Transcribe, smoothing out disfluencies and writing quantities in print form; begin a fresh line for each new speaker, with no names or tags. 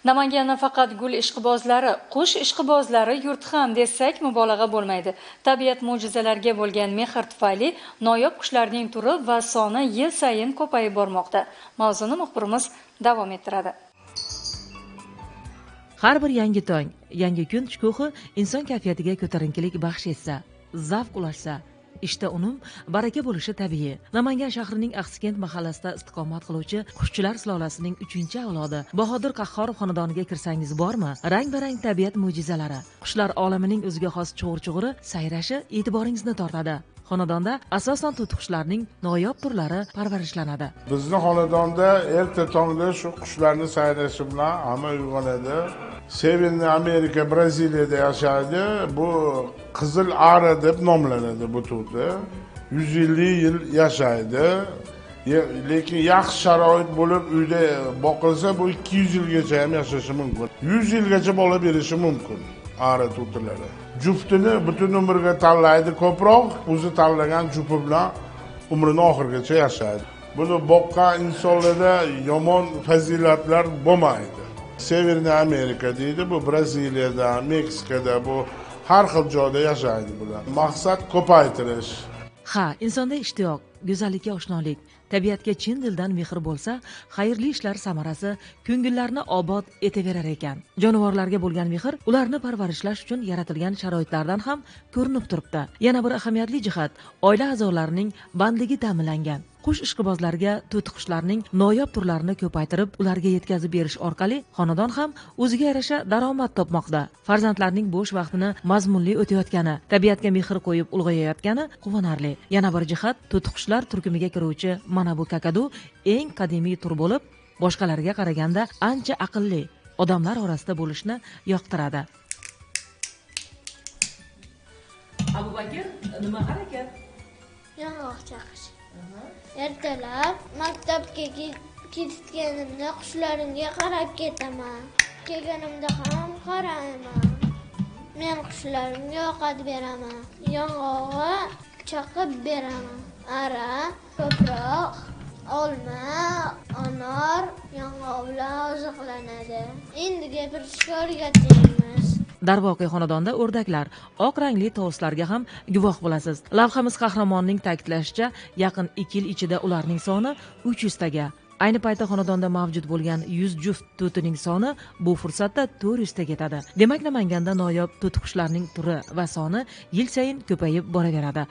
Namangan nafaqat gul ishqibozlari, qush ishqibozlari yurti ham desak mubolag'a bo'lmaydi. Tabiat mo'jizalariga bo'lgan mehr tufayli noyob qushlarning turi va soni yil sayin ko'payib bormoqda. Mavzuni muxbirimiz davom ettiradi.
Har bir yangi tong, yangi kun shukuhi inson kayfiyatiga ko'tarinkilik baxsh etsa, zavq ulashsa, ishda unum, baraka bo'lishi tabiiy. Namangan shahrining Axsikent mahallasida istiqomat qiluvchi qushchilar sulolasining 3-avlodi Bahodir Qahhorov xonadoniga kirsangiz bormi? Rang-barang tabiat mo'jizalari, qushlar olamining o'ziga xos chug'ur-chug'uri sayrashi e'tiboringizni tortadi. Xonadonda asosan to'tiqushlarning noyob turlari parvarishlanadi.
Bizni xonadonda erta tongda shu qushlarning sayrashi bilan hamma uyg'onadi. Severniy Amerika, Braziliyada yashaydi. Bu qizil ara deb nomlanadi bu to'ti. 150 yil yashaydi. Lekin yaxshi sharoit bo'lib uyda boqilsa bu 200 yilgacha ham yashashi mumkin. 100 yilgacha bola berishi mumkin ara to'tilari. Juftini butun umrga tanlaydi ko'proq, o'zi tanlagan jufi bilan umrini oxirigacha yashaydi. Buni boqqan insonlarda yomon fazilatlar bo'lmaydi. Severniy Amerika deydi, bu Braziliyada, Meksikada, bu har xil joyda yashaydi bular. Maqsad ko'paytirish.
Ha, insonda ishtiyoq, go'zallikka oshnolik, tabiatga chin dildan mehr bo'lsa, xayrli ishlar samarasi ko'ngillarni obod etaverar ekan. Jonivorlarga bo'lgan mehr ularni parvarishlash uchun yaratilgan sharoitlardan ham ko'rinib turibdi. Yana bir ahamiyatli jihat, oila a'zolarining bandligi ta'minlangan. Qush ishqibozlariga to'tiqushlarning noyob turlarini ko'paytirib, ularga yetkazib berish orqali xonadon ham o'ziga yarasha daromad topmoqda. Farzandlarning bo'sh vaqtini mazmunli o'tayotgani, tabiatga mehr qo'yib ulg'ayayotgani quvonarli. Yana bir jihat, to'tiqushlar turkumiga kiruvchi mana bu kakadu eng qadimiy tur bo'lib, boshqalarga qaraganda ancha aqlli, odamlar orasida bo'lishni yoqtiradi. Abubakir, nima harakat?
Yong'oq chaqish. Ertalab maktabga ketganimda qushlarimga qarab ketaman. Kelganimda ham qarayman. Men qushlarimga ovqat beraman. Yong'oqni chaqib beraman. Ara, ko'proq, olma, anor, yong'oq bilan oziqlanadi. Endi gapirishga o'rgataymiz.
Darvoqe xonadonda o'rdaklar, oq rangli tovuslarga ham guvoh bo'lasiz. Lavhamiz qahramonining ta'kidlashicha, yaqin 2 yil ichida ularning soni 300 taga. Ayni paytda xonadonda mavjud bo'lgan 100 juft to'tining soni bu fursatda 400 taga yetadi. Demak, Namanganda noyob to'tiqushlarning turi va soni yil sayin ko'payib boraveradi.